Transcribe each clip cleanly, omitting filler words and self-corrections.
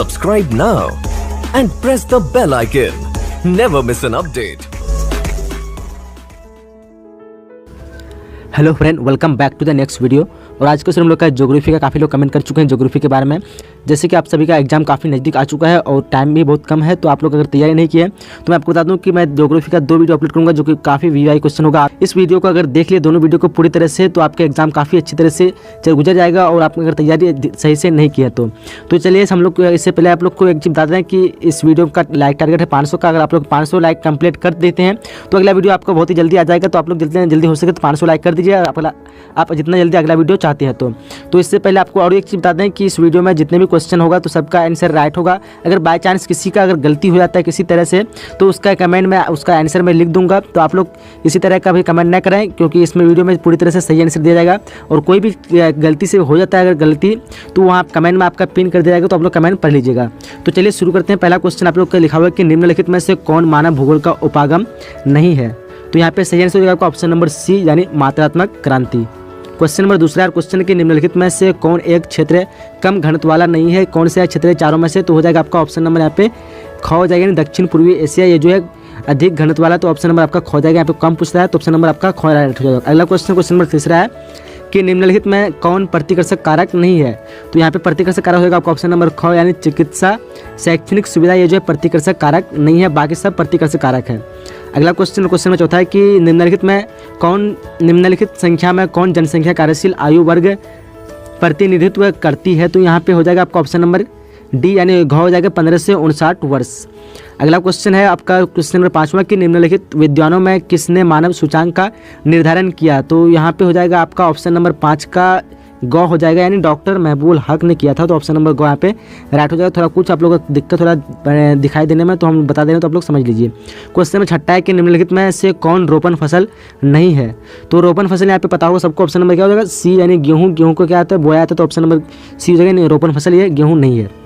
Subscribe now and press the bell icon. Never miss an update. Hello friend, welcome back to the next video. और आज के हम लोग का geography का काफ़ी लोग कमेंट कर चुके हैं ज्योग्राफी के बारे में। जैसे कि आप सभी का एग्जाम काफ़ी नज़दीक आ चुका है और टाइम भी बहुत कम है, तो आप लोग अगर तैयारी नहीं किए तो मैं आपको बता दूं कि मैं ज्योग्राफी का 2 वीडियो अपलोड करूंगा जो कि काफ़ी वीआई क्वेश्चन होगा। इस वीडियो को अगर देख लिए दोनों वीडियो को पूरी तरह से, तो आपका एग्जाम काफ़ी अच्छी तरह से गुजर जाएगा। और आप अगर तैयारी सही से नहीं किया तो चलिए हम लोग इससे पहले आप लोग को एक चीज़ बता दें कि इस वीडियो का लाइक टारगेट है 500 का। अगर आप लोग 500 लाइक कंप्लीट कर देते हैं तो अगला वीडियो आपको बहुत ही जल्दी आ जाएगा। तो आप लोग जल्दी हो सके तो 500 लाइक कर दीजिए आप जितना जल्दी अगला वीडियो चाहते हैं तो इससे पहले आपको और एक चीज़ बता दें कि इस वीडियो में जितने भी क्वेश्चन होगा तो सबका आंसर राइट होगा। अगर बाय चांस किसी का अगर गलती हो जाता है किसी तरह से, तो उसका कमेंट में उसका आंसर मैं लिख दूंगा। तो आप लोग इसी तरह का भी कमेंट ना करें, क्योंकि इसमें वीडियो में पूरी तरह से सही आंसर दिया जाएगा। और कोई भी गलती से हो जाता है अगर गलती, तो वहाँ कमेंट में आपका पिन कर दिया जाएगा, तो आप लोग कमेंट पढ़ लीजिएगा। तो चलिए शुरू करते हैं। पहला क्वेश्चन आप लोग का लिखा हुआ है कि निम्नलिखित में से कौन मानव भूगोल का उपागम नहीं है। तो यहाँ पे सही आंसर हो जाएगा आपका ऑप्शन नंबर सी, यानी मात्रात्मक क्रांति। क्वेश्चन नंबर दूसरा क्वेश्चन के निम्नलिखित में से कौन एक क्षेत्र कम घनत्व वाला नहीं है। कौन सा क्षेत्र चारों में से, तो हो जाएगा आपका ऑप्शन नंबर यहाँ पे ख हो जाएगा, यानी दक्षिण पूर्वी एशिया। ये जो है अधिक घनत्व वाला, तो ऑप्शन नंबर आपका ख हो जाएगा। यहाँ पे कम पूछ रहा है तो ऑप्शन नंबर आपका ख राइट हो जाएगा। अगला क्वेश्चन नंबर तीसरा है कि निम्नलिखित में कौन प्रतिकर्षक कारक नहीं है। तो यहाँ पे प्रतिकर्षक कारक होगा आपका ऑप्शन नंबर ख, यानी चिकित्सा शैक्षणिक सुविधा। ये जो है प्रतिकर्षक कारक नहीं है, बाकी सब प्रतिकर्षक कारक है। अगला क्वेश्चन में चौथा है कि निम्नलिखित संख्या में कौन जनसंख्या कार्यशील आयु वर्ग प्रतिनिधित्व करती है। तो यहाँ पे हो जाएगा आपका ऑप्शन नंबर डी, यानी घ हो जाएगा 15 से 59 वर्ष। अगला क्वेश्चन है आपका क्वेश्चन नंबर 5वां कि निम्नलिखित विद्वानों में किसने मानव सूचांक का निर्धारण किया। तो यहाँ पे हो जाएगा आपका ऑप्शन नंबर 5 का ग हो जाएगा, यानी डॉक्टर महबूल हक ने किया था। तो ऑप्शन नंबर ग यहाँ पे राइट हो जाएगा। थोड़ा कुछ आप लोगों को दिक्कत थोड़ा दिखाई देने में, तो हम बता दे रहे हैं तो आप लोग समझ लीजिए। क्वेश्चन नंबर 6 है कि निम्नलिखित में से कौन रोपण फसल नहीं है। तो रोपण फसल यहाँ पे पता होगा सबको, ऑप्शन नंबर क्या हो जाएगा सी, यानी गेहूँ। गेहूँ को क्या आता है, बोया आता है, तो ऑप्शन नंबर सी हो जाएगा, रोपण फसल ये गेहूँ नहीं है।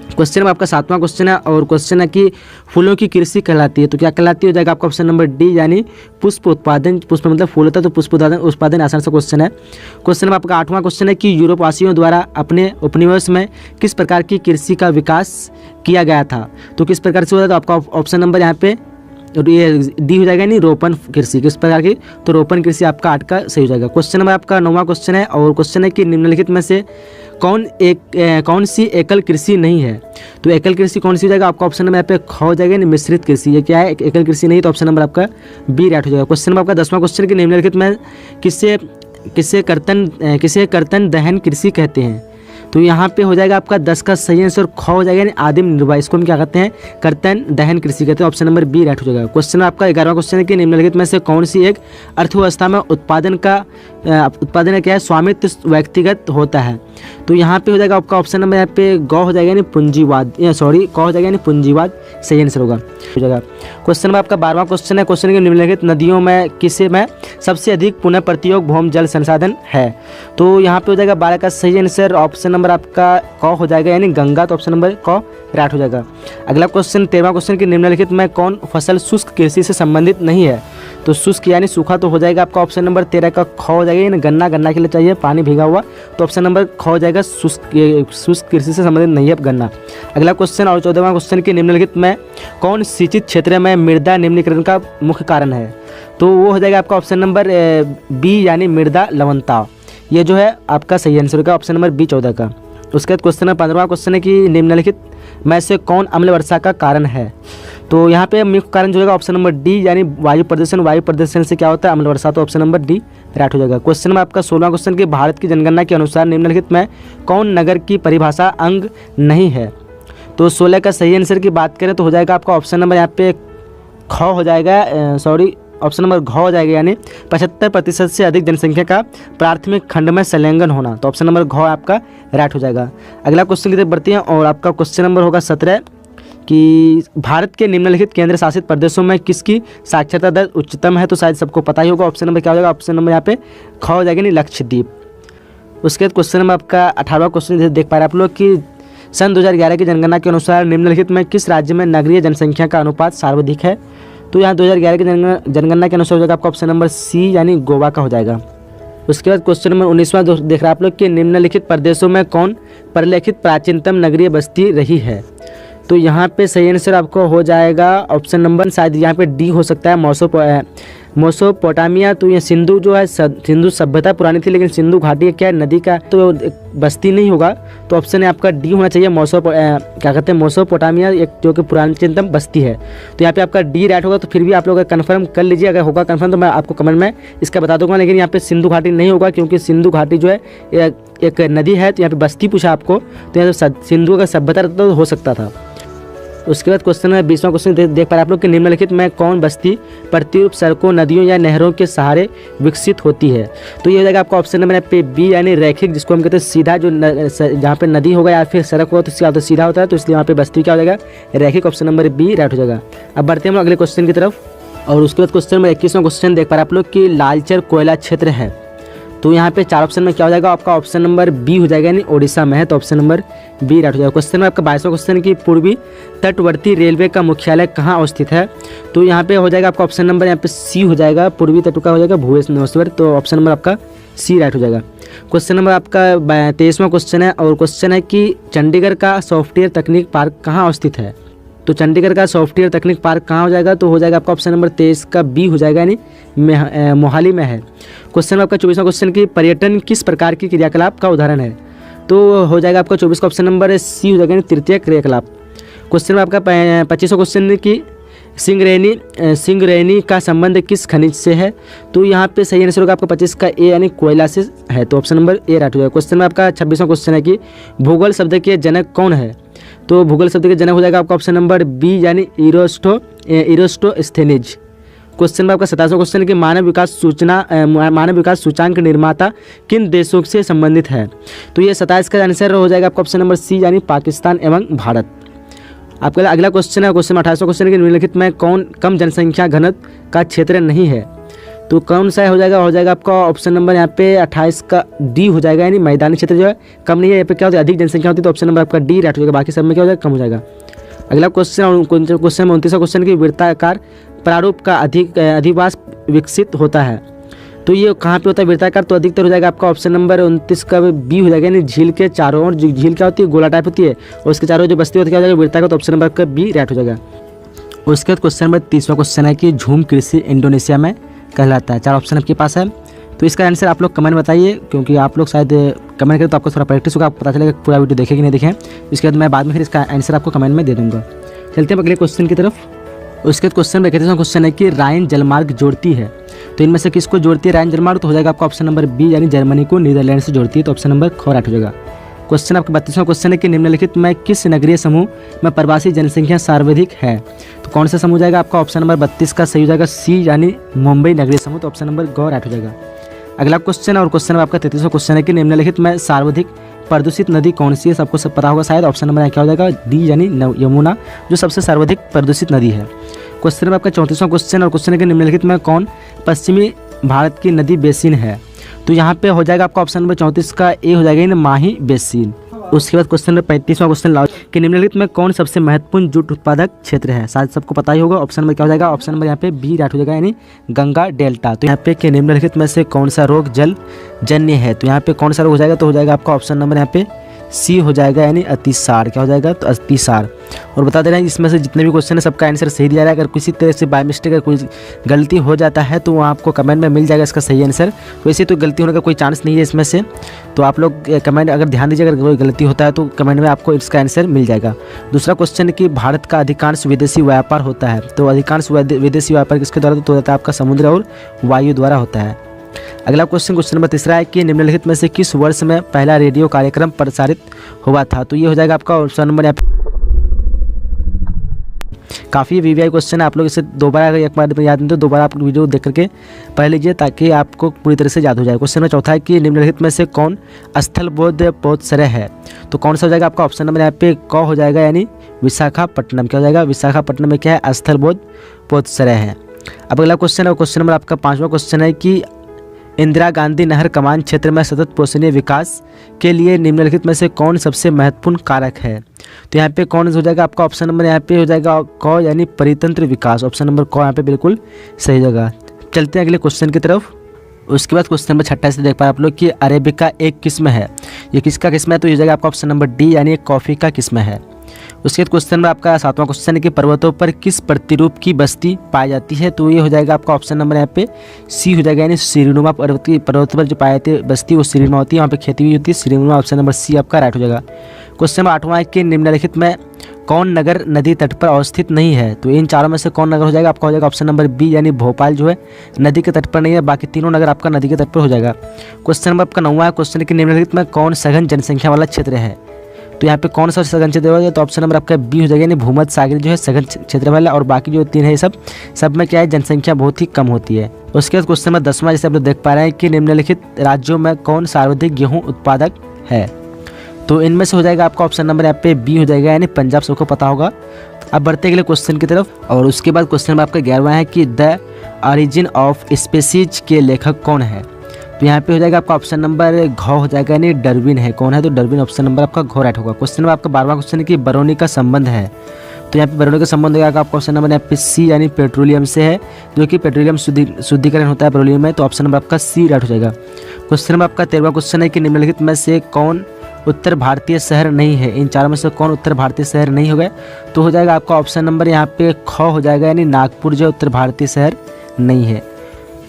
क्वेश्चन में आपका 7वां क्वेश्चन है और क्वेश्चन है कि फूलों की कृषि कहलाती है। तो क्या कहलाती हो जाएगा आपका ऑप्शन नंबर डी, यानी पुष्प उत्पादन। पुष्प मतलब फूल होता है, तो पुष्प उत्पादन आसान सा क्वेश्चन है। क्वेश्चन में आपका 8वां क्वेश्चन है कि यूरोपवासियों द्वारा अपने उपनिवेश में किस प्रकार की कृषि का विकास किया गया था। तो किस प्रकार से होता है, तो आपका ऑप्शन नंबर यहाँ पे ये दी हो जाएगा, नहीं रोपण कृषि किस प्रकार की, तो रोपण कृषि आपका 8 का सही हो जाएगा। क्वेश्चन नंबर आपका 9वां क्वेश्चन है और क्वेश्चन है कि निम्नलिखित में से कौन सी एकल कृषि नहीं है। तो एकल कृषि कौन सी हो जाएगा आपका ऑप्शन नंबर यहाँ पे ख हो जाएगा, मिश्रित कृषि। ये क्या है, एकल कृषि नहीं, तो ऑप्शन नंबर आपका बी राइट हो जाएगा। क्वेश्चन नंबर आपका 10वां क्वेश्चन कि निम्नलिखित में किसे कर्तन दहन कृषि कहते हैं। तो यहाँ पे हो जाएगा आपका 10 का सही आंसर ख हो जाएगा, यानी आदिम निर्वाह। इसको हम क्या कहते हैं, कर्तन दहन कृषि कहते हैं। ऑप्शन नंबर बी राइट हो जाएगा। क्वेश्चन आपका 11वां क्वेश्चन है कि निम्नलिखित में से कौन सी एक अर्थव्यवस्था में उत्पादन क्या है, स्वामित्व व्यक्तिगत होता है। तो यहाँ पे हो जाएगा आपका ऑप्शन नंबर यहाँ पे ग हो जाएगा, यानी पूंजीवाद, क हो जाएगा, यानी पूंजीवाद सही आंसर हो जाएगा। क्वेश्चन में आपका 12वां क्वेश्चन है। क्वेश्चन के निम्नलिखित नदियों में किसे में सबसे अधिक पुनः प्रयोग भौम जल संसाधन है। तो यहाँ पे हो जाएगा 12 का सही आंसर ऑप्शन नंबर आपका क हो जाएगा, यानी गंगा। तो ऑप्शन नंबर क राइट हो जाएगा। अगला क्वेश्चन 13वां क्वेश्चन कि निम्नलिखित में कौन फसल शुष्क कृषि से संबंधित नहीं है। तो शुष्क यानी सूखा, तो हो जाएगा आपका ऑप्शन नंबर 13 का ख हो जाएगा, यानी गन्ना के लिए चाहिए पानी भीगा हुआ। तो ऑप्शन नंबर ख हो जाएगा, शुष्क कृषि से संबंधित नहीं है गन्ना। अगला क्वेश्चन और 14वां क्वेश्चन कि निम्नलिखित में कौन सिंचित क्षेत्र में मृदा निम्नीकरण का मुख्य कारण है। तो वो हो जाएगा आपका ऑप्शन नंबर बी, यानी मृदा लवणता। ये जो है आपका सही आंसर होगा, ऑप्शन नंबर बी 14 का। उसके बाद क्वेश्चन 15वां क्वेश्चन है कि निम्नलिखित में से कौन अम्ल वर्षा का कारण है। तो यहाँ पे मुख्य कारण जो होगा ऑप्शन नंबर डी, यानी वायु प्रदूषण। वायु प्रदूषण से क्या होता है, अम्ल वर्षा। तो ऑप्शन नंबर डी राइट हो जाएगा। क्वेश्चन में आपका 16वां क्वेश्चन कि भारत की जनगणना के अनुसार निम्नलिखित में कौन नगर की परिभाषा अंग नहीं है। तो 16 का सही आंसर की बात करें तो हो जाएगा आपका ऑप्शन नंबर यहाँ पे ख हो जाएगा, ऑप्शन नंबर घ हो जाएगा, यानी 75% से अधिक जनसंख्या का प्राथमिक खंड में संलग्न होना। तो ऑप्शन नंबर घ आपका राइट हो जाएगा। अगला क्वेश्चन की तरफ बढ़ते हैं और आपका क्वेश्चन नंबर होगा 17 कि भारत के निम्नलिखित केंद्र शासित प्रदेशों में किसकी साक्षरता दर उच्चतम है। तो शायद सबको पता ही होगा, ऑप्शन नंबर क्या हो जाएगा, ऑप्शन नंबर यहाँ पे ख हो जाएगा, यानी लक्षद्वीप। उसके बाद क्वेश्चन नंबर आपका 18वां क्वेश्चन देख पा रहे हैं आप लोग कि सन 2011 की जनगणना के अनुसार निम्नलिखित में किस राज्य में नगरीय जनसंख्या का अनुपात सर्वाधिक है। तो यहाँ 2011 की जनगणना के अनुसार हो जाएगा आपका ऑप्शन नंबर सी, यानी गोवा का हो जाएगा। उसके बाद क्वेश्चन नंबर 19वां देख रहे हैं आप लोग कि निम्नलिखित प्रदेशों में कौन प्रलेखित प्राचीनतम नगरीय बस्ती रही है। तो यहाँ पे सही आंसर आपको हो जाएगा ऑप्शन नंबर, शायद यहाँ पे डी हो सकता है, मोसोपोटामिया। तो ये सिंधु जो है सिंधु सभ्यता पुरानी थी, लेकिन सिंधु घाटी क्या है, नदी का तो बस्ती नहीं होगा। तो ऑप्शन है आपका डी होना चाहिए, क्या कहते हैं मोसोपोटामिया, एक जो कि प्राचीनतम बस्ती है। तो यहाँ पे आपका डी राइट होगा। तो फिर भी आप लोग कन्फर्म कर लीजिए, अगर होगा कन्फर्म तो मैं आपको कमेंट में इसका बता दूंगा। लेकिन यहाँ पे सिंधु घाटी नहीं होगा, क्योंकि सिंधु घाटी जो है एक नदी है। तो यहाँ पे बस्ती पूछा आपको, तो यहाँ सिंधु का सभ्यता रहता तो हो सकता था। उसके बाद क्वेश्चन है 20वां क्वेश्चन देख पा रहे आप लोग कि निम्नलिखित में कौन बस्ती प्रतिरूप सड़कों, नदियों या नहरों के सहारे विकसित होती है। तो ये हो जाएगा आपका ऑप्शन नंबर पे बी, यानी रैखिक, जिसको हम कहते हैं सीधा, जो जहाँ पे नदी होगा या फिर सड़क होगा तो सीधा होता है, तो इसलिए वहाँ पे बस्ती क्या हो जाएगा, रैखिक। ऑप्शन नंबर बी राइट हो जाएगा। अब बढ़ते हैं हम लोग अगले क्वेश्चन की तरफ। और उसके बाद क्वेश्चन नंबर 21वां क्वेश्चन देख पा रहे आप लोग कि लालचर कोयला क्षेत्र है। तो यहाँ पे 4 ऑप्शन में क्या हो जाएगा, आपका ऑप्शन नंबर बी हो जाएगा, यानी ओडिशा में है। तो ऑप्शन नंबर बी राइट हो जाएगा। क्वेश्चन में आपका 22वां क्वेश्चन की पूर्वी तटवर्ती रेलवे का मुख्यालय कहाँ अवस्थित है। तो यहाँ पे हो जाएगा आपका ऑप्शन नंबर यहाँ पे सी हो जाएगा, पूर्वी तट का हो जाएगा भुवनेश्वर। तो ऑप्शन नंबर आपका सी राइट हो जाएगा। क्वेश्चन नंबर आपका 23वां क्वेश्चन है, और क्वेश्चन है कि चंडीगढ़ का सॉफ्टवेयर तकनीक पार्क कहाँ अवस्थित है। तो चंडीगढ़ का सॉफ्टवेयर तकनीक पार्क कहाँ हो जाएगा, तो हो जाएगा आपका ऑप्शन नंबर 23 का बी हो जाएगा, यानी मोहाली में है। क्वेश्चन में आपका 24वां क्वेश्चन की पर्यटन किस प्रकार की क्रियाकलाप का उदाहरण है। तो हो जाएगा आपका 24 का ऑप्शन नंबर सी हो जाएगा, यानी तृतीय क्रियाकलाप। क्वेश्चन में आपका 25वां क्वेश्चन की सिंगरेनी का संबंध किस खनिज से है। तो यहाँ पे सही आंसर होगा आपका 25 का ए, यानी कोयला से है। तो ऑप्शन नंबर ए राइट हो जाएगा। क्वेश्चन में आपका 26वां क्वेश्चन है कि भूगोल शब्द के जनक कौन है। तो भूगोल शब्द के जनक हो जाएगा आपका ऑप्शन नंबर बी, यानी इरोस्टोस्थेनिज। क्वेश्चन में आपका 27वां क्वेश्चन कि मानव विकास सूचांक निर्माता किन देशों से संबंधित है। तो ये 27 का आंसर हो जाएगा आपका ऑप्शन नंबर सी, यानी पाकिस्तान एवं भारत। आपका अगला क्वेश्चन है क्वेश्चन 28वां क्वेश्चन कि निम्नलिखित में कौन कम जनसंख्या घनत्व का क्षेत्र नहीं है। तो कौन सा हो जाएगा आपका ऑप्शन नंबर यहाँ पे 28 का डी हो जाएगा, यानी मैदानी क्षेत्र जो है कम नहीं है। यहाँ पे क्या होता है, अधिक जनसंख्या होती है। तो ऑप्शन नंबर आपका डी राइट हो जाएगा। बाकी सब में क्या हो जाएगा, कम हो जाएगा। अगला क्वेश्चन में 29वां क्वेश्चन की वृत्ताकार प्रारूप का अधिवास विकसित होता है। तो ये कहाँ पे होता है वृत्ताकार, तो अधिकतर हो जाएगा आपका ऑप्शन नंबर 29 का बी हो जाएगा, यानी झील के चारों ओर। झील क्या होती है, गोला टाइप होती है, और उसके चारों जो बस्ती होती है क्या हो जाएगा, वृत्ताकार। तो ऑप्शन नंबर का बी राइट हो जाएगा। उसके बाद क्वेश्चन नंबर 30वां क्वेश्चन है कि झूम कृषि इंडोनेशिया में कहलाता है। 4 ऑप्शन आपके पास है। तो इसका आंसर आप लोग कमेंट बताइए, क्योंकि आप लोग शायद कमेंट करें तो आपको थोड़ा प्रैक्टिस होगा, आपको पता चलेगा पूरा वीडियो देखें कि नहीं देखें। इसके बाद मैं बाद में फिर इसका आंसर आपको कमेंट में दे दूंगा। चलते हैं अगले क्वेश्चन की तरफ। उसके बाद क्वेश्चन में 31वां क्वेश्चन है कि राइन जलमार्ग जोड़ती है। तो इनमें से किसको जोड़ती है राइन जलमार्ग। तो हो जाएगा आपका ऑप्शन नंबर बी, यानी जर्मनी को नीदरलैंड से जोड़ती है। तो ऑप्शन नंबर ख राइट हो जाएगा। क्वेश्चन आपका 32वां क्वेश्चन है कि निम्नलिखित में किस नगरीय समूह में प्रवासी जनसंख्या सर्वाधिक है। तो कौन सा समूह जाएगा आपका ऑप्शन नंबर 32 का सही हो जाएगा सी, यानी मुंबई नगरीय समूह। तो ऑप्शन नंबर ग राइट हो जाएगा। अगला क्वेश्चन और क्वेश्चन में आपका 33वां क्वेश्चन है कि निम्नलिखित में सर्वाधिक प्रदूषित नदी कौन सी है। सबको सब पता होगा शायद। ऑप्शन नंबर क्या हो जाएगा डी, यानी यमुना, जो सबसे सर्वाधिक प्रदूषित नदी है। क्वेश्चन में आपका 34वां क्वेश्चन और क्वेश्चन है कि निम्नलिखित में कौन पश्चिमी भारत की नदी बेसिन है। तो यहाँ पे हो जाएगा आपका ऑप्शन नंबर 34 का ए हो जाएगा, माही बेसिन। उसके बाद क्वेश्चन नंबर 35वां क्वेश्चन लाओ कि निम्नलिखित में कौन सबसे महत्वपूर्ण जूट उत्पादक क्षेत्र है। शायद सबको पता ही होगा। ऑप्शन नंबर क्या हो जाएगा, ऑप्शन नंबर यहाँ पे बी राइट हो जाएगा, यानी गंगा डेल्टा। तो यहाँ पे कि निम्नलिखित में से कौन सा रोग जल जन्य है। तो यहाँ पे कौन सा रोग हो जाएगा, तो हो जाएगा आपका ऑप्शन नंबर यहाँ पे सी हो जाएगा, यानी अतिसार। क्या हो जाएगा, तो अतिसार। और बता दे रहे हैं इसमें से जितने भी क्वेश्चन है सबका आंसर सही दिया रहा है। अगर किसी तरह से बाय मिस्टेक अगर कोई गलती हो जाता है तो वहाँ आपको कमेंट में मिल जाएगा इसका सही आंसर। वैसे तो गलती होने का कोई चांस नहीं है इसमें से। तो आप लोग कमेंट अगर ध्यान दीजिए, अगर कोई गलती होता है तो कमेंट में आपको इसका आंसर मिल जाएगा। दूसरा क्वेश्चन कि भारत का अधिकांश विदेशी व्यापार होता है। तो अधिकांश विदेशी व्यापार किसके द्वारा तो होता है, आपका समुद्र और वायु द्वारा होता है। अगला क्वेश्चन नंबर 3 है कि निम्नलिखित में से किस वर्ष में पहला रेडियो कार्यक्रम प्रसारित हुआ था। तो ये हो जाएगा आपका ऑप्शन नंबर यहाँ पे। काफ़ी वीवीआई क्वेश्चन है, आप लोग इसे दोबारा अगर एक बार याद नहीं तो दोबारा आप वीडियो देख करके पढ़ लीजिए ताकि आपको पूरी तरह से याद हो जाए। क्वेश्चन नंबर 4 है कि निम्नलिखित में से कौन स्थल बौद्ध पोतसरे है। तो कौन सा हो जाएगा आपका ऑप्शन नंबर यहाँ पे क हो जाएगा, यानी विशाखापट्टनम। क्या हो जाएगा, विशाखापट्टनम में क्या है, स्थल बौद्ध पोतसरे है। अब अगला क्वेश्चन है, क्वेश्चन नंबर आपका 5वां क्वेश्चन है कि इंदिरा गांधी नहर कमान क्षेत्र में सतत पोषणीय विकास के लिए निम्नलिखित में से कौन सबसे महत्वपूर्ण कारक है। तो यहाँ पे कौन हो जाएगा आपका ऑप्शन नंबर यहाँ पे हो जाएगा क, यानी परितंत्र विकास। ऑप्शन नंबर क यहाँ पे बिल्कुल सही जगह। चलते हैं अगले क्वेश्चन की तरफ। उसके बाद क्वेश्चन नंबर 6 से देख पा रहे आप लोग कि अरेबिका एक किस्म है, ये किसका किस्म है? तो ये जाएगा आपका ऑप्शन नंबर डी यानी एक कॉफ़ी का किस्म है। उसके बाद क्वेश्चन नंबर आपका 7वां क्वेश्चन है कि पर्वतों पर किस प्रतिरूप की बस्ती पाई जाती है? तो ये हो जाएगा आपका ऑप्शन नंबर यहाँ पे सी हो जाएगा, यानी श्रीनुमा पर्वतों पर जो पाई जाती है बस्ती वो श्रीनुमा होती है, वहाँ पे खेती भी होती है श्रीनुमा। ऑप्शन नंबर सी आपका राइट हो जाएगा। क्वेश्चन नंबर 8वां है कि निम्नलिखित में कौन नगर नदी तट पर अवस्थित नहीं है? तो इन चारों में से कौन नगर हो जाएगा? आपका हो जाएगा ऑप्शन नंबर बी यानी भोपाल जो है नदी के तट पर नहीं है, बाकी तीनों नगर आपका नदी के तट पर हो जाएगा। क्वेश्चन नंबर आपका 9वां क्वेश्चन है कि निम्नलिखित में कौन सघन जनसंख्या वाला क्षेत्र है? तो यहाँ पे कौन सा सघन क्षेत्र होगा? तो ऑप्शन नंबर आपका बी हो जाएगा, यानी भूमध्य सागर जो है सघन क्षेत्र वाला, और बाकी जो 3 है सब में क्या है, जनसंख्या बहुत ही कम होती है। उसके बाद क्वेश्चन नंबर 10वां जैसे आप लोग देख पा रहे हैं कि निम्नलिखित राज्यों में कौन सर्वाधिक गेहूँ उत्पादक है? तो इनमें से हो जाएगा आपका ऑप्शन नंबर यहाँ पे बी हो जाएगा, यानी पंजाब, सबको पता होगा। अब बढ़ते अगले क्वेश्चन की तरफ, और उसके बाद क्वेश्चन नंबर आपका 11वां है कि द ऑरिजिन ऑफ स्पीसीज के लेखक कौन है? तो यहाँ पे हो जाएगा आपका ऑप्शन नंबर घ हो जाएगा, यानी डार्विन है। कौन है? तो डार्विन, ऑप्शन नंबर आपका घ राइट होगा। क्वेश्चन नंबर आपका 12वां क्वेश्चन है कि बरौनी का संबंध है। तो यहाँ पे बरौनी का संबंध हो जाएगा आपका ऑप्शन नंबर यहाँ पे सी यानी पेट्रोलियम से है, जो कि पेट्रोलियम शुद्धिकरण होता है पेट्रोलियम में, तो ऑप्शन नंबर आपका सी राइट हो जाएगा। क्वेश्चन नंबर आपका 13वां क्वेश्चन है कि निम्नलिखित में से कौन उत्तर भारतीय शहर नहीं है? इन चारों में से कौन उत्तर भारतीय शहर नहीं हो गए? तो हो जाएगा आपका ऑप्शन नंबर यहाँ पे ख हो जाएगा, यानी नागपुर जो उत्तर भारतीय शहर नहीं है।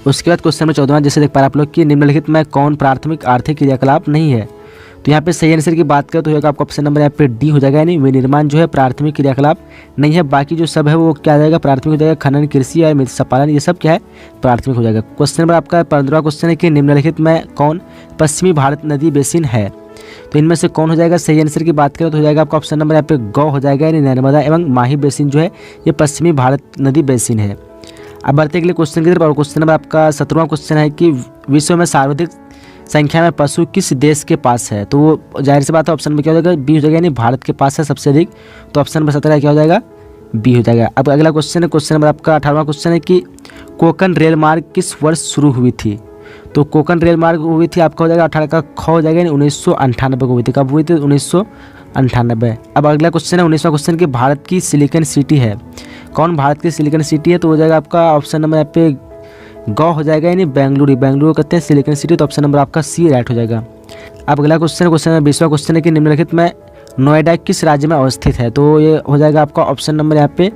उसके बाद क्वेश्चन नंबर 14वां जैसे देख पा रहे आप लोग कि निम्नलिखित में कौन प्राथमिक आर्थिक क्रियाकलाप नहीं है? तो यहाँ पे सही आंसर की बात करें तो होगा आपका ऑप्शन नंबर यहाँ पे डी हो जाएगा, यानी विनिर्माण जो है प्राथमिक क्रियाकलाप नहीं है, बाकी जो सब है वो क्या जाएगा, प्राथमिक हो जाएगा। खनन, कृषि और मत्स्य पालन ये सब क्या है, प्राथमिक हो जाएगा। क्वेश्चन नंबर आपका 15वां क्वेश्चन है कि निम्नलिखित में कौन पश्चिमी भारत नदी बेसिन है? तो इनमें से कौन हो जाएगा? सही आंसर की बात करें तो हो जाएगा आपका ऑप्शन नंबर यहाँ पे ग हो जाएगा, यानी नर्मदा एवं माही बेसिन जो है ये पश्चिमी भारत नदी बेसिन है। अब बढ़ते अगले क्वेश्चन की तरफ, और क्वेश्चन नंबर आपका 17वां क्वेश्चन है कि विश्व में सर्वाधिक संख्या में पशु किस देश के पास है? तो वो जाहिर सी बात है ऑप्शन में क्या हो जाएगा, बी हो जाएगा, यानी भारत के पास है सबसे अधिक, तो ऑप्शन नंबर 17 क्या हो जाएगा, बी हो जाएगा। अब अगला क्वेश्चन है, क्वेश्चन नंबर आपका 18वां क्वेश्चन है कि कोंकण रेल मार्ग किस वर्ष शुरू हुई थी? तो कोंकण रेल मार्ग हुई थी आपका हो जाएगा 18 का ख हो जाएगा, यानी 1998 को हुई थी। कब हुई थी? 1998। अब अगला क्वेश्चन है 19वां क्वेश्चन कि भारत की सिलिकन सिटी है, कौन भारत की सिलिकन सिटी है? तो हो जाएगा आपका ऑप्शन नंबर यहाँ पे ग हो जाएगा, यानी बेंगलुरु। बेंगलुरु कहते हैं सिलिकन सिटी, तो ऑप्शन नंबर आपका सी राइट हो जाएगा। अब अगला क्वेश्चन है, क्वेश्चन 20वां क्वेश्चन है कि निम्नलिखित में नोएडा किस राज्य में अवस्थित है? तो ये हो जाएगा आपका ऑप्शन नंबर यहाँ पे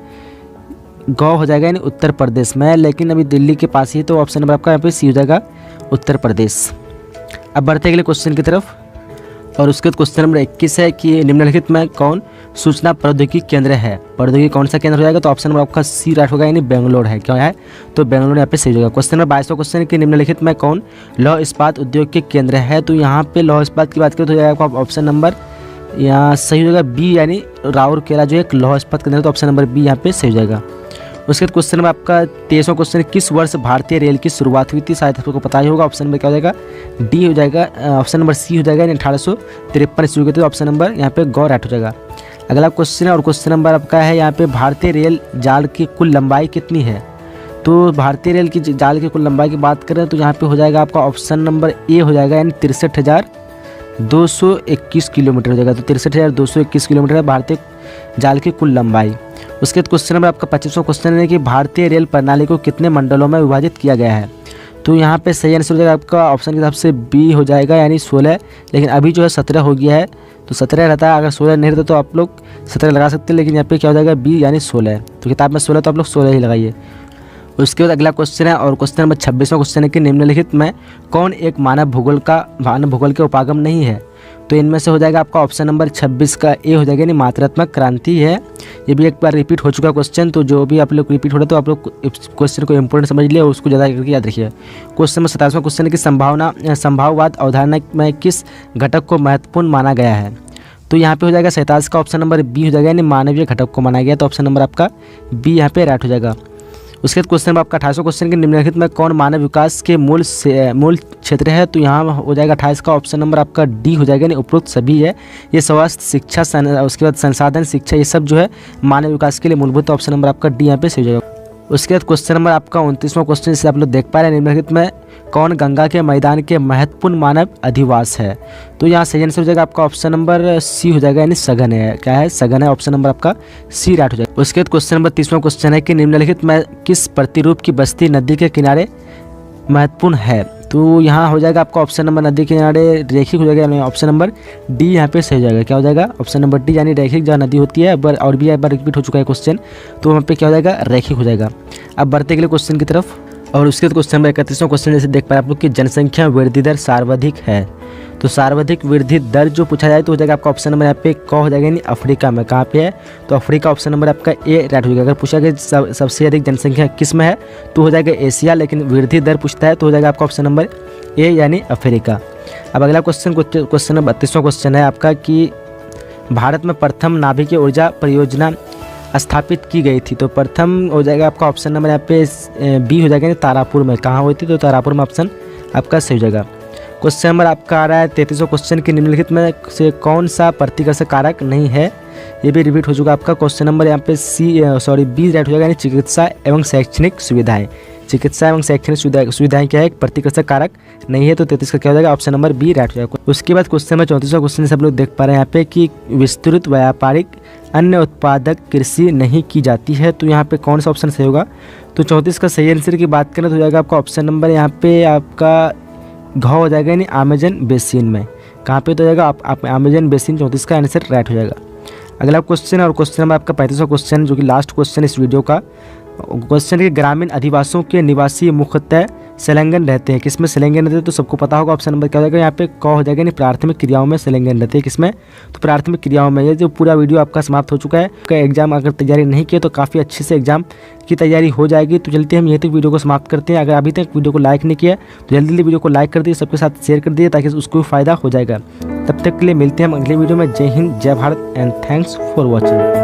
ग हो जाएगा, यानी उत्तर प्रदेश में, लेकिन अभी दिल्ली के पास ही, तो ऑप्शन नंबर आपका यहाँ पे सी हो जाएगा, उत्तर प्रदेश। अब बढ़ते अगले क्वेश्चन की तरफ, और उसके बाद क्वेश्चन नंबर 21 है कि निम्नलिखित में कौन सूचना प्रौद्योगिकी केंद्र है? प्रौद्योगिकी कौन सा केंद्र हो जाएगा? तो ऑप्शन नंबर आपका सी राइट होगा, यानी बेंगलोर है। क्या है? तो बेंगलोर यहाँ पे सही होगा। क्वेश्चन नंबर 22वां क्वेश्चन है कि निम्नलिखित में कौन लौह इस्पात उद्योग के केंद्र है? तो यहाँ पे लौह इस्पात की बात करें तो हो जाएगा आपका ऑप्शन नंबर यहाँ सही हो जाएगा बी, यानी राउरकेला जो एक लौह इस्पात केंद्र है, तो ऑप्शन नंबर बी यहाँ पे सही हो जाएगा। उसके बाद क्वेश्चन नंबर आपका 23वां क्वेश्चन है किस वर्ष भारतीय रेल की शुरुआत हुई थी? शायद आपको पता ही होगा, ऑप्शन नंबर क्या हो जाएगा, डी हो जाएगा, ऑप्शन नंबर सी हो जाएगा, यानी 1853 शुरू हुई थी, ऑप्शन नंबर यहाँ पे ग राइट हो जाएगा। अगला क्वेश्चन है, और क्वेश्चन नंबर आपका है यहाँ पे भारतीय रेल जाल की कुल लंबाई कितनी है? तो भारतीय रेल की जाल की कुल लंबाई की बात करें तो यहाँ पे हो जाएगा आपका ऑप्शन नंबर ए हो जाएगा, यानी 63,221 किलोमीटर हो जाएगा। तो 63,221 किलोमीटर है भारतीय जाल की कुल लंबाई। उसके बाद क्वेश्चन नंबर आपका 25वां क्वेश्चन है कि भारतीय रेल प्रणाली को कितने मंडलों में विभाजित किया गया है? तो यहाँ पे सही आंसर हो जाएगा आपका ऑप्शन के हिसाब से बी हो जाएगा, यानी 16, लेकिन अभी जो है 17 हो गया है, तो 17 रहता है। अगर 16 नहीं रहता तो आप लोग 17 लगा सकते हैं, लेकिन यहाँ पे क्या हो जाएगा, बी यानी 16। तो किताब में 16 तो आप लोग 16 ही लगाइए। उसके बाद अगला क्वेश्चन है, और क्वेश्चन नंबर 26वां क्वेश्चन है कि निम्नलिखित में कौन एक मानव भूगोल के उपागम नहीं है? तो इनमें से हो जाएगा आपका ऑप्शन नंबर 26 का ए हो जाएगा, यानी मात्रात्मक क्रांति है। ये भी एक बार रिपीट हो चुका क्वेश्चन, तो जो भी आप लोग रिपीट हो रहा है तो आप लोग क्वेश्चन को इंपॉर्टेंट समझ लिया और उसको ज़्यादा करके याद रखिए। क्वेश्चन नंबर 27वां क्वेश्चन है कि संभाववाद अवधारणा में किस घटक को महत्वपूर्ण माना गया है? तो यहाँ पे हो जाएगा 27 का ऑप्शन नंबर बी हो जाएगा, यानी मानवीय घटक को माना गया, तो ऑप्शन नंबर आपका बी यहाँ पे राइट हो जाएगा। उसके बाद क्वेश्चन नंबर आपका 28वां क्वेश्चन के निम्नलिखित में कौन मानव विकास के मूल क्षेत्र है? तो यहाँ हो जाएगा 28 का ऑप्शन नंबर आपका डी हो जाएगा, यानी उपरोक्त सभी है। ये स्वास्थ्य, शिक्षा, उसके बाद संसाधन, शिक्षा, ये सब जो है मानव विकास के लिए मूलभूत, ऑप्शन नंबर आपका डी यहाँ पे सही हो जाएगा। उसके बाद क्वेश्चन नंबर आपका 29वां क्वेश्चन जिसे आप लोग देख पा रहे हैं, निम्नलिखित में कौन गंगा के मैदान के महत्वपूर्ण मानव अधिवास है? तो यहाँ सही आंसर हो जाएगा आपका ऑप्शन नंबर सी हो जाएगा, यानी सघन है। क्या है? सघन है, ऑप्शन नंबर आपका सी राइट हो जाएगा। उसके बाद क्वेश्चन नंबर 30वां क्वेश्चन है कि निम्नलिखित में किस प्रतिरूप की बस्ती नदी के किनारे महत्वपूर्ण है? तो यहाँ हो जाएगा आपका ऑप्शन नंबर नदी के किनारे रैखिक हो जाएगा, यानी ऑप्शन नंबर डी यहाँ पे सही हो जाएगा। क्या हो जाएगा? ऑप्शन नंबर डी, यानी रैखिक जहाँ नदी होती है। और भी एक बार रिपीट हो चुका है क्वेश्चन, तो वहाँ पे क्या हो जाएगा? रैखिक हो जाएगा। अब बढ़ते अगले क्वेश्चन की तरफ, और उसके बाद क्वेश्चन नंबर 31वां क्वेश्चन जैसे देख पाए आप लोग कि जनसंख्या वृद्धि दर सर्वाधिक है। तो सर्वाधिक वृद्धि दर जो पूछा जाए तो हो जाएगा आपका ऑप्शन नंबर यहाँ पे क हो जाएगा, यानी अफ्रीका में। कहाँ पे है? तो अफ्रीका ऑप्शन नंबर आपका ए राइट हो जाएगा। अगर पूछा गया सबसे अधिक जनसंख्या किस में है तो हो जाएगा एशिया, लेकिन वृद्धि दर पूछता है तो हो जाएगा आपका ऑप्शन नंबर ए यानी अफ्रीका। अब अगला क्वेश्चन नंबर 32वां क्वेश्चन है आपका कि भारत में प्रथम नाभिकीय ऊर्जा परियोजना स्थापित की गई थी। तो प्रथम हो जाएगा आपका ऑप्शन नंबर यहाँ पे बी हो जाएगा, तारापुर में। कहाँ हुई थी? तो तारापुर में ऑप्शन आपका सही हो जाएगा। क्वेश्चन नंबर आपका आ रहा है 33वां क्वेश्चन कि निम्नलिखित में से कौन सा प्रतिकर्षक कारक नहीं है? ये भी रिपीट हो चुका आपका क्वेश्चन नंबर यहाँ पे बी राइट हो जाएगा, यानी चिकित्सा एवं शैक्षणिक सुविधाएं। चिकित्सा एवं शैक्षणिक सुविधाएं क्या है? प्रतिकर्षक कारक नहीं है, तो 33 का क्या हो जाएगा? ऑप्शन नंबर बी राइट हो जाएगा। उसके बाद क्वेश्चन नंबर 34वां क्वेश्चन सब लोग देख पा रहे हैं यहाँ पे कि विस्तृत व्यापारिक अन्य उत्पादक कृषि नहीं की जाती है। तो यहाँ पे कौन सा ऑप्शन सही होगा? तो 34 का सही आंसर की बात करें तो हो जाएगा आपका ऑप्शन नंबर यहाँ पे आपका घ हो जाएगा, यानी अमेजन बेसिन में। कहाँ पे तो हो जाएगा? आप अमेजन बेसिन, 34 का आंसर राइट हो जाएगा। अगला क्वेश्चन और क्वेश्चन नंबर आपका 35वां क्वेश्चन जो कि लास्ट क्वेश्चन इस वीडियो का क्वेश्चन है, ग्रामीण अधिवासियों के निवासी मुख्यतः संलग्न रहते हैं। किसमें संलग्न रहते हैं? तो सबको पता होगा ऑप्शन नंबर क्या हो जाएगा? यहाँ पे क हो जाएगा, यानी प्राथमिक क्रियाओं में संलग्न रहते हैं। किसमें? तो प्राथमिक क्रियाओं में। ये जो पूरा वीडियो आपका समाप्त हो चुका है। आपका एग्जाम अगर तैयारी नहीं किए तो काफ़ी अच्छे से एग्जाम की तैयारी हो जाएगी। तो चलते हम यहीं तक वीडियो को समाप्त करते हैं। अगर अभी तक वीडियो को लाइक नहीं किया तो जल्दी वीडियो को लाइक कर दिए, सबके साथ शेयर कर दिए ताकि उसको फ़ायदा हो जाएगा। तब तक के लिए मिलते हैं हम अगले वीडियो में। जय हिंद, जय Bharat and thanks for watching.